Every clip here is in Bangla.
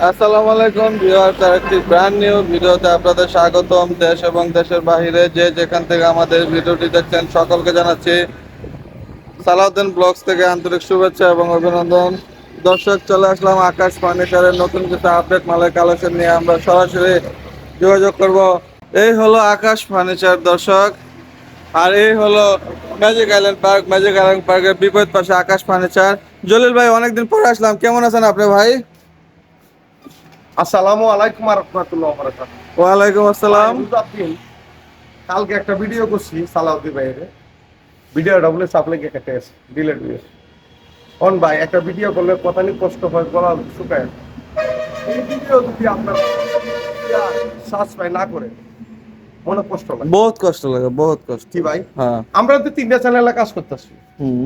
আসসালামু আলাইকুম ভিউয়ার্স, আরেকটি ব্র্যান্ড নিউ ভিডিওতে আপনাদের স্বাগতম। দেশ এবং দেশের বাইরে যে যেখান থেকে আমাদের ভিডিওটি দেখছেন সকলকে জানাচ্ছি সালাউদ্দিন ব্লগস থেকে আন্তরিক শুভেচ্ছা এবং অভিনন্দন। দর্শক, চলে আসলাম আকাশ ফার্নিচারের নতুন কিছু আপডেট মালের কালেকশন নিয়ে। আমরা সরাসরি যোগাযোগ করব। এই হলো আকাশ ফার্নিচার দর্শক, আর এই হলো magic island park. Magic island পার্কের বিপরীত পাশে আকাশ ফার্নিচার। জলিল ভাই, অনেকদিন পরে আসলাম, কেমন আছেন আপনি ভাই? আসসালামু আলাইকুম রাহমাতুল্লাহি ওয়া বারাকাতুহু। ওয়ালাইকুম আসসালাম। কালকে একটা ভিডিও করছি সালাউদ্দিন ভাইয়ের, ভিডিওটা বলে সাপ্লাই কেটে আছে ডিলেট দিয়ে। অন ভাই একটা ভিডিও করলে কথা নিয়ে কষ্ট হয়, গলা শুকায়। এই ভিডিও যদি আপনার সাবস্ক্রাইব না করে মনে কষ্ট লাগে, বহুত কষ্ট লাগে, বহুত কষ্ট। কি ভাই? হ্যাঁ। আমরা তো তিনটা চ্যানেলে কাজ করতেছি। হুম।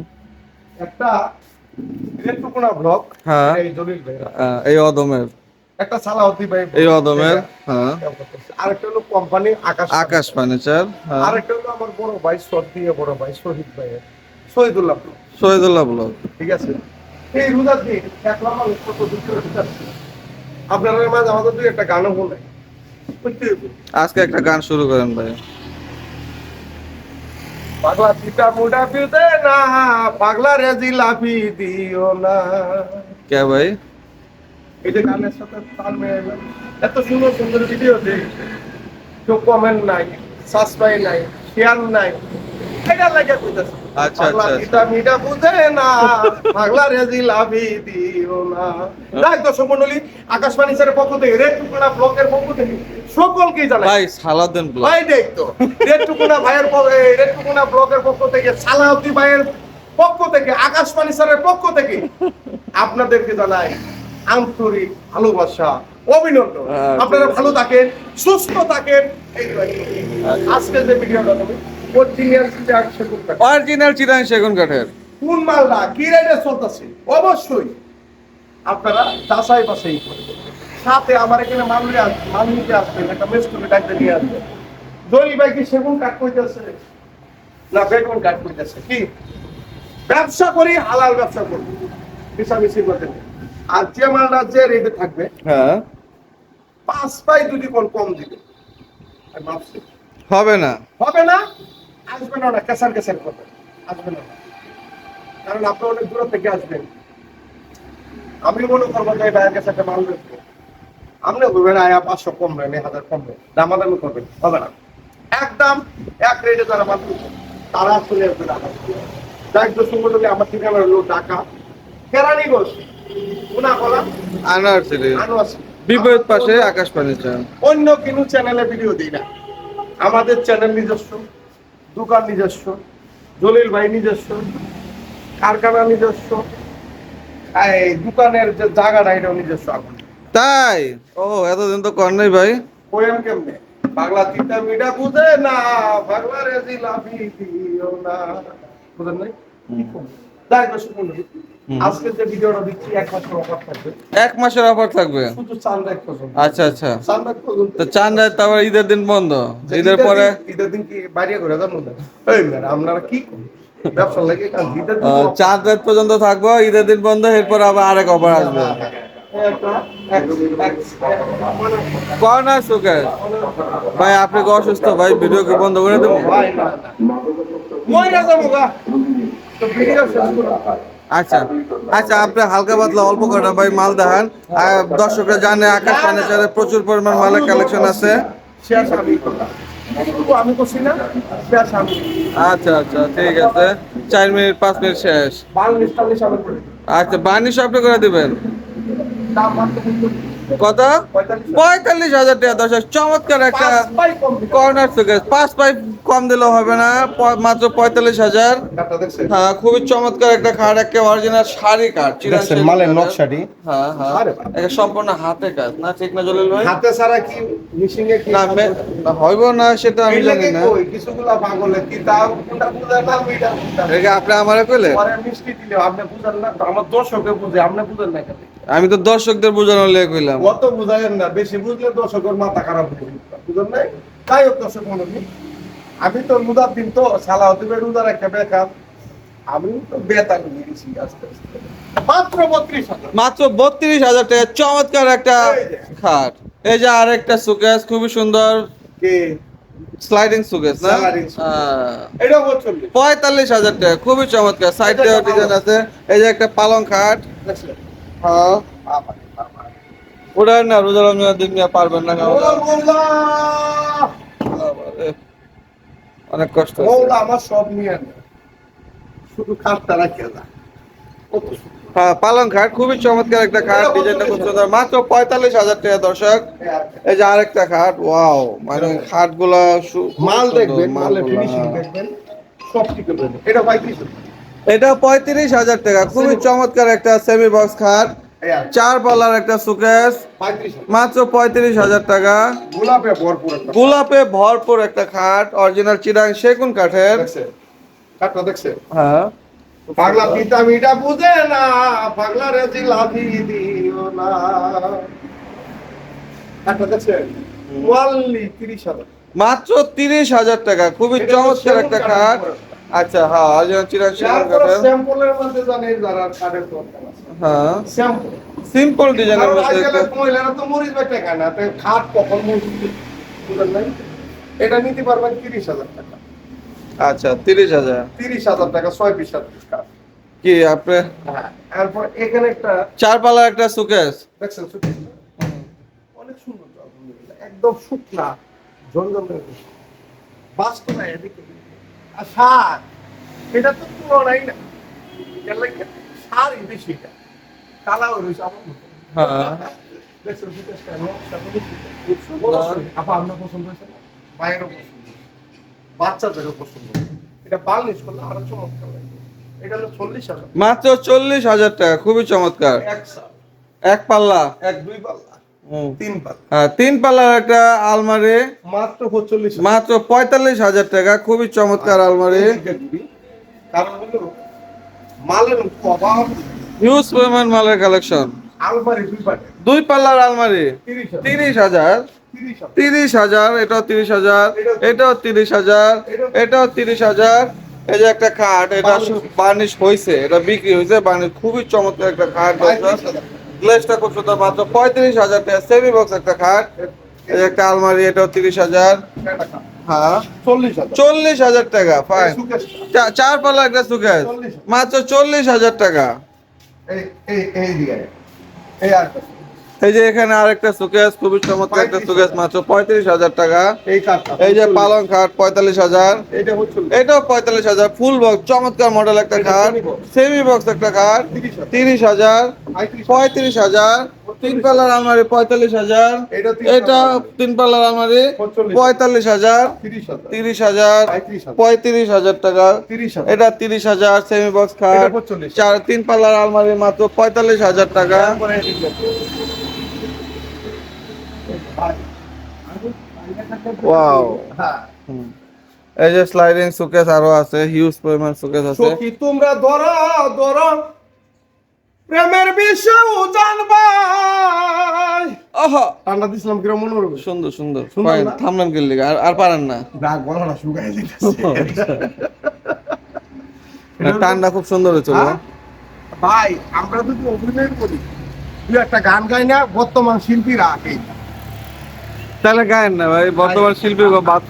একটা রেটুকুনা ব্লগ, হ্যাঁ। এই জলিল ভাই, এই অদমের, একটা সালাউদ্দিন ভাই, এই অদমের। হ্যাঁ। আরেকটা হলো কোম্পানি আকাশ ফার্নিচার। হ্যাঁ। আরেকটা হলো আমার বড় ভাই শ্রদ্ধেয় বড় ভাই শহীদ ভাইয়ের, শহীদুল্লাহ ব্লগ। শহীদুল্লাহ ব্লগ। ঠিক আছে, এই রোজার দিন দেখলাম আমি কত দূর করে যাচ্ছি। আপনারা মাঝে আমাদের দুই একটা গানও বলে আজকে একটা গান শুরু করেন ভাই। পাগলা পিতা মুডা পিতে না, পাগলা রে জিলাপি দিও না। কে ভাই? এই যে গানের সাথে তাল মেলায় না। এত সুন্দর সুন্দর ভিডিও দেখ, কেউ কমেন্ট নাই, সাবস্ক্রাইব নাই, শেয়ার নাই, এটা লাগে কইতাছে। আচ্ছা, পাগলা আচ্ছা। পিতা মিডা বুঝে না, পাগলা রে জিলাপি দিও না। তাই দর্শক মণ্ডলী, আকাশ ফার্নিচারের পক্ষ থেকে, রেড টুকুনা ব্লকের পক্ষ থেকে সকলকেই জানাই ভাই সালাউদ্দিন ব্লগ। ভাই দেখতো রেড টুকুনা ভাইয়ের রেড টুকুনা ব্লকের পক্ষ থেকে, সালাউদ্দিন ভাইয়ের পক্ষ থেকে, আকাশ ফার্নিচারের পক্ষ থেকে আপনাদেরকে জানাই আন্তরিক ভালোবাসা, অভিনন্দন। আপনারা ভালো থাকেন, সুস্থ থাকেন। এই তো আজকে যে ভিডিওটা হবে অরিজিনাল চিরাং সেগুন কাঠের। কোন মালটা কি রেটে চলতেছে অবশ্যই আপনারা যাচাই বাছাই করবেন। সাথে আমার এখানে মাল নিতে আসবেন, একটা মেস্টুরি ডাকতে নিয়ে আসবেন। জলি ভাই কি সেগুন কাঠ কইতেছে না বেগুন কাঠ কইতেছে? কি ব্যবসা করি, হালাল ব্যবসা করি, মিশামিশি করতে নেই। আর যে মালটা যে রেটে থাকবে, হ্যাঁ, 5 পাই দুটি কোন কম দিবে। আর মাপছি হবে না। হবে না, আসবে না, কেসার কেসার করবে, আসবে না। কারণ আপনি অনেক দূর থেকে আসবেন। আমি মনে করবো যে ভাইয়ের কাছে একটা মাল বেচবো, আপনি বলবেন আয়া 500 কম নেন, 1000 কম নেন, দামাদামি করবেন, হবে না। একদম এক রেটে যারা মাল কিনবে তারা চলে আসবে ঢাকা। যাই দর্শক আমার ঠিকানা হলো ঢাকা কেরানীগঞ্জ, গুনাকলা, আনারসিলি আনোয়ারসি। বিপরীত পাশে আকাশ ফার্নিচার। অন্য কোনো চ্যানেলে ভিডিও দিই না, আমাদের চ্যানেল নিজস্ব, দোকান নিজস্ব, জলিল ভাই নিজস্ব, কারখানা নিজস্ব, এই দোকানের যে জায়গাটা এটাও নিজস্ব। এখন তাই? ও, এতদিন তো কর নাই ভাই। পোয়েম কেমনে পাগলা তিতা মিঠা বুঝে না, পাগলা রে জিলাপি দিও না, বুঝেন নাই? তাই তো শুনুন, আজকে যে ভিডিওটা দিচ্ছি 1 মাসের অফার থাকবে। 1 মাসের অফার থাকবে? শুধু চাঁদ পর্যন্ত। আচ্ছা, আচ্ছা। চাঁদ পর্যন্ত তো চান রাত তারপর ঈদের দিন বন্ধ? ঈদের পরে? ঈদের দিন কি বাইরে করে যাবো না? এই ম্যাডাম আপনারা কি করেন? ব্যবসা লাগে কারণ ঈদের দিন চাঁদ রাত পর্যন্ত থাকবো, ঈদের দিন বন্ধ, এরপর আবার আরেক অফার আসবে। কর্নার সুকে ভাই, আপনি কি অসুস্থ ভাই? ভিডিও কি বন্ধ করে দেবো? আচ্ছা, আচ্ছা, আপনি হালকা পাতলা অল্প কটা ভাই মাল দেখান। দর্শকরা জানে আকাশ ফার্নিচারে প্রচুর পরিমাণ মালের কালেকশন আছে। আমি করছি না, আচ্ছা, আচ্ছা, ঠিক আছে। 4 মিনিট 5 মিনিট শেষ। আচ্ছা, বার্নিশ আপনি করে দিবেন কত? 45,000 টাকা। দর্শক, চমৎকার একটা কর্নার থেকে 5 পাইপ কম দিলেও হবে না, মাত্র 45,000। হ্যাঁ, খুবই চমৎকার একটা খাট, একটা অরিজিনাল শাড়ি কাঠ, মালের নকশাটি। হ্যাঁ, হ্যাঁ, এটা সম্পূর্ণ হাতে কাজ না? ঠিক না জলিল ভাই? হাতে ছাড়া কি মিশিংয়ে কি না, হইব না সেটা আমি জানি না। কিছুগুলা পাগলে কি দাও কোনটা বুঝার না মিটা এটা আপনি আমারে কইলে? পরে মিষ্টি দিলে আপনি বুঝেন না, আমার দর্শকে বুঝে, আপনি বুঝেন না কেন? আমি তো দর্শকদের বোঝানোর লেগে কইলাম। অত বুঝায়েন না, বেশি বুঝলে দর্শকের মাথা খারাপ হবে, বুঝেন নাই? তাই হোক দর্শক মনে, আমি তো রোজার দিন তো সালাউদ্দিনের রোজা রাখতে বেকার, আমি তো বেতাল নিয়েছি আস্তে আস্তে মাত্র 32,000 মাত্র 32,000 টাকা চমৎকার একটা এই যে। খাট। এই যে আরেকটা সুকেস খুবই সুন্দর কে স্লাইডিং সুকেস না Sliding এটা 45 45,000 টাকা খুবই চমৎকার সাইডে এটা ডিজাইন আছে। এই যে একটা পালং খাট। দেখছেন হ্যাঁ বাবা বাবা ওটা না রোজা রমজানের দিন নিয়ে পারবেন না কারণ মৌলা মৌলা বাবারে, অনেক কষ্ট হচ্ছে। মৌলা আমার সব নিয়ে নেয় শুধু খাটটা রাখিয়ে না কত সুন্দর। হ্যাঁ পালং খাট খুবই চমৎকার একটা খাট ডিজাইনটা খুব সুন্দর মাত্র 45,000 টাকা দর্শক। এই যে আরেকটা খাট ওয়াও মানে খাটগুলা মাল দেখবেন মালের মালগুলা, ফিনিশিং হ্যাঁ। দেখবেন সব ঠিক হবে এটা 35 এটা 35,000 টাকা খুবই চমৎকার একটা সেমি বক্স খাট এই আর 4 পাল্লার একটা সুকেস 35 মাত্র 35,000 টাকা। গোলাপে ভরপুর একটা গোলাপে ভরপুর একটা খাট অরিজিনাল চিরাং সেগুন কাঠের। দেখছেন খাটটা দেখছেন হ্যাঁ পাগলা পিতা মিটা বুঝে না পাগলা রে জিলাপি দিও না খাটটা দেখছেন ওয়ালি 30,000 মাত্র 30,000 টাকা খুবই এটা তো চমৎকার সেগুন একটা কাঠের খাট। উপরে। আচ্ছা হ্যাঁ অরিজিনাল চিরাং সেগুন তারপর কাঠের। স্যাম্পলের মধ্যে জানেন যারা কাঠের দরকার আছে হ্যাঁ স্যাম্পল সিম্পল ডিজাইনের কারণ মধ্যে আজকাল একটা- মহিলারা তো মরিচ বেটে খায় না তাই খাট কখন মরিচ বুঝলেন নাই এটা নিতে পারবেন 30,000 টাকা আচ্ছা 30,000 30,000 টাকা 6 পিস কাঠ কি আপনি হ্যাঁ এরপর এখানে একটা 4 পাল্লার একটা সুকেস। দেখছেন সুতি অনেক সুন্দর তো আলহামদুলিল্লাহ একদম শুকনা ঝনঝনে বাস্তবে এদিকে আর সার এটা তো পুরোটাই না এর লাগে সারই বেশি এটা কালাও রয়েছে আমার মতো হ্যাঁ দেখছেন সুতিটা নকশা খুব সুন্দর আপা আপনার পছন্দ হয়েছে না বাইরেও পছন্দ বাচ্চাদেরও পছন্দ এটা বার্নিশ করলে আরো চমৎকার লাগবে এটা হলো 40,000 মাত্র 40,000 টাকা খুবই চমৎকার এক সাল এক পাল্লা। এক দুই পাল্লা তিন পাল্লা হ্যাঁ 3 পাল্লার একটা আলমারি মাত্র 45,000 মাত্র 45,000 টাকা খুবই চমৎকার আলমারি। কারণ হলো মালের অভাব হিউজ পরিমাণ মালের কালেকশন। আলমারি দুই পাটে 2 পাল্লার আলমারি 30,000 30,000 30,000 এটাও 30,000 এটাও 30,000 এটাও 30,000। এই যে একটা খাট এটা বার্নিশ হয়েছে এটা বিক্রি হয়েছে বার্নিশ খুবই চমৎকার একটা খাট। 35,000 গ্লেজটা খুব সুন্দর মাত্র 35,000 টাকা সেমি বক্স একটা খাট। এই যে একটা আলমারি এটাও 30,000। টাকা হ্যাঁ 40,000 40,000 টাকা ফাইন। সুকেশটা 4 পাল্লা একটা সুকেস মাত্র 40,000 টাকা। এই দিকে এই আর এই যে এখানে আরেকটা সুকেস খুবই চমৎকার একটা সুকেস মাত্র 35,000 টাকা। এই কাঠটা এই যে পালং খাট 45,000 এটা হচ্ছে এটাও 45,000 ফুল বক্স চমৎকার মডেল একটা খাট সেমি বক্স একটা খাট 30,000 35,000 3 পাল্লার আলমারি 45,000 এটা 3 পাল্লার আলমারি 45,000 30,000 35,000 টাকা 30,000 এটা 30,000 সেমি বক্স খাট 3 পাল্লার আলমারি মাত্র 45,000 টাকা। ওয়াও এই যে স্লাইডিং সুকেস আরো আছে হিউজ পরিমাণ সুকেস আছে। সখী তোমরা ধরো ধরো প্রেমের বিষয় জানবা আহা ঠান্ডা দিছিলাম কিরম মনে করবে সুন্দর সুন্দর সুন্দর ফাইন না? থামলেন কি লিগা আর পারেন না না গলাটা শুকায় যাইতেছে টান্ডা খুব সুন্দর হয়েছিল। হ্যাঁ? ভাই আমরা যদি অভিনয় করি তুই একটা গান গাই না বর্তমান শিল্পীরা আগে তাহলে গায়েন না ভাই বর্তমান শিল্পী বাদ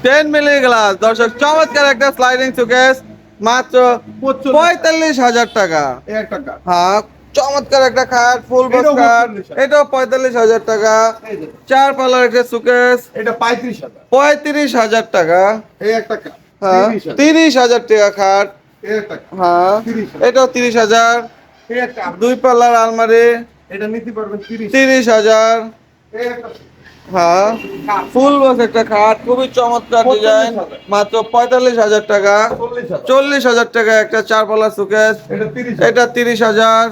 10 মিলি গ্লাস দর্শক চমৎকার একটা স্লাইডিং সুকেস মাত্র 45,000 টাকা। এই একটা গান হ্যাঁ চমৎকার একটা খাট ফুল বক্স এটাও খাট 45,000 এটাও 45,000 টাকা। এই যে, 4 পাল্লার একটা সুকেস এটা 35,000 35,000 টাকা। এই একটা গান হ্যাঁ 30,000 30,000 টাকা খাট। এই একটা গান হ্যাঁ 30,000 এটাও 30,000 এই একটা 2 পাল্লার আলমারি এটা নিতে পারবেন 30,000 30,000 এই একটা হ্যাঁ ফুল বক্স একটা খাট খুবই চমৎকার ডিজাইন 45,000 মাত্র 45,000 টাকা। 40,000 40,000 টাকা একটা 4 পাল্লার সুকেস এটা 30,000 এটা 30,000।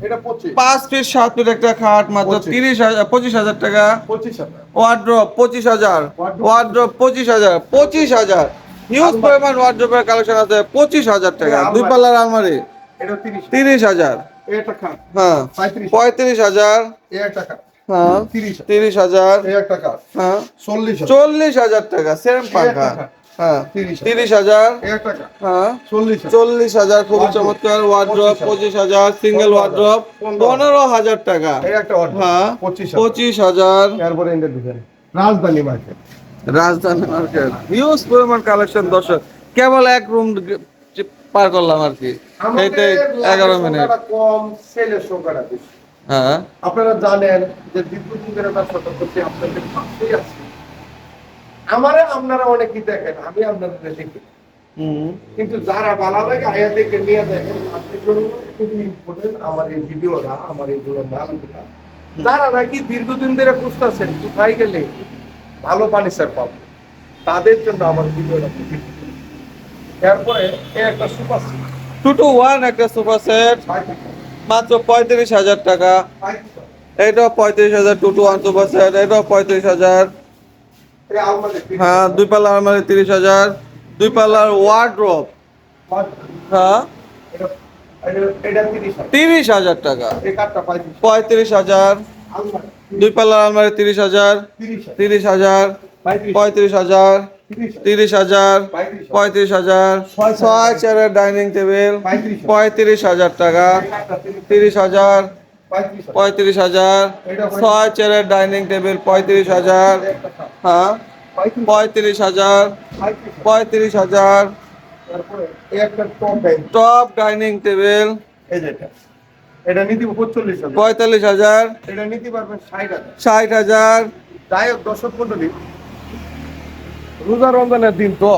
এটা 25 5 ফিট 7 ফিট একটা খাট মাত্র 25,000 টাকা। 25,000 ওয়ার্ড্রপ 25,000 ওয়ার্ড্রপ 25,000 25,000 হিউজ পরিমাণ ওয়ার্ড্রপের কালেকশন আছে 25,000 টাকা। 2 পাল্লার আলমারি এটা 30,000 30,000 এই একটা খান হ্যাঁ 35,000 এই একটা খান হ্যাঁ 30,000 30,000 এই একটা খান হ্যাঁ 40,000 40,000 টাকা সেম এই পাখা একটা খান হ্যাঁ 30,000 30,000 1000 টাকা হ্যাঁ 40,000 40,000 খুব Wardrobe, চমৎকার ওয়ার্ড্রপ 25,000 সিঙ্গেল 15,000, ওয়ার্ড্রপ 15,000 টাকা এই একটা অর্ডার হ্যাঁ 25,000 25,000 এরপরে ইন্ডিয়া দিবেন রাজধানী মার্কেট রাজধানী মার্কেট হিউজ পরিমাণ কালেকশন দর্শক কেবল এক রুম পার করলাম আর কি এইটাই 11 মিনিট কম সেলের সংখ্যাটা বেশি হ্যাঁ আপনারা জানেন যে দীর্ঘদিন ধরে ব্যবসাটা করতে আপনাদের পাশেই আছে আমারে আপনারা অনেকেই দেখেন আমি আপনাদের দেখি হুম কিন্তু যারা ভালো লাগে আয়া থেকে নিয়ে দেখেন আপনাদের জন্য খুবই ইম্পর্টেন্ট আমার এই ভিডিওটা আমার এই মালগুলা যারা নাকি দীর্ঘদিন ধরে খুঁজতেছেন কোথায় গেলে ভালো ফার্নিচার পাবো তাদের জন্য আমার ভিডিওটা খুবই এরপরে এই একটা সুপার 2 to 1 একটা সোফা সেট মাত্র 35,000 টাকা এটাও 35,000 2 to 1 সোফা সেট এটাও 35,000 হ্যাঁ দুই পাল্লা আলমারি 30,000 দুই পাল্লার ওয়ার্ড্রপ হ্যাঁ এটা 30,000 টাকা এই কাঠটা 35,000 দুই পাল্লার আলমারি 30,000 30,000 35,000 30,000 35,000 ছয় চেয়ারের ডাইনিং টেবিল 35,000 টাকা 30,000 35,000 ছয় চেয়ারের ডাইনিং টেবিল 35,000 হ্যাঁ 35,000 35,000 তারপরে এই একটা top bank top dining table এই যেটা এটা নিতে 45,000 45,000 এটা নিতে পারবেন 60,000 60,000 যাই হোক দর্শক মন্ডলী রোজা রমজানের দিন তো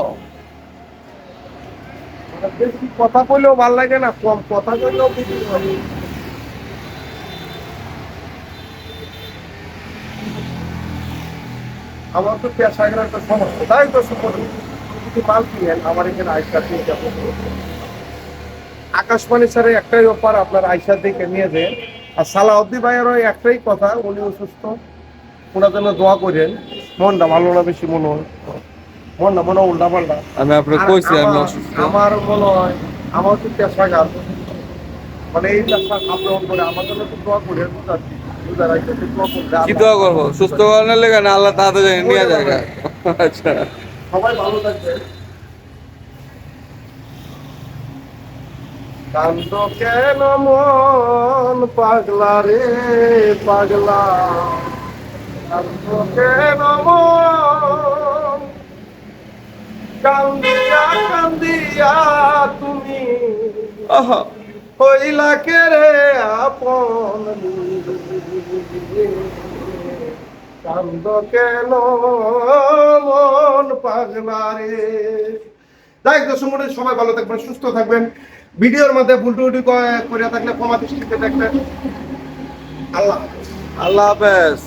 মানে বেশি কথা বললেও ভালো লাগে না কম কথা বললেও বিক্রি হয় আমার তো পেশাগত একটা সমস্যা তাই দর্শক মন্ডলী যদি মাল কিনেন আমার এখানে আইসা দিয়ে যাবো আকাশবাণী স্যারের একটাই ব্যাপার আপনার আইসা দেখে নিয়ে যান আর সালাউদ্দিন ভাইয়েরও একটাই কথা উনি অসুস্থ ওনার জন্য দোয়া করেন মনটা ভালো না বেশি মনে হয় মনটা মনে হয় উল্টা পাল্টা আমি আপনাকে কইছি আমি অসুস্থ আমার মনে হয় আমার তো পেশাগার মানে এই পেশা আপন করে আমার জন্য তো দোয়া করেন বুঝার আগে তো দোয়া করলে কি দোয়া করবো সুস্থ করানোর লেগে না আল্লাহ তাড়াতাড়ি নিয়ে যায় আচ্ছা সবাই ভালো থাকবে কান্দ কেন মন পাগলা রে পাগলা কান্দ কেন মন কান্দিয়া কান্দিয়া তুমি আহা হইলা কে রে আপন কান্দ কেন মন পাগলা রে যাই দর্শক মণ্ডলী সবাই ভালো থাকবেন সুস্থ থাকবেন ভিডিওর মধ্যে ভুল টুটি করে থাকলে ক্ষমা দৃষ্টিতে দেখবেন আল্লাহ হাফেজ। আল্লাহ হাফেজ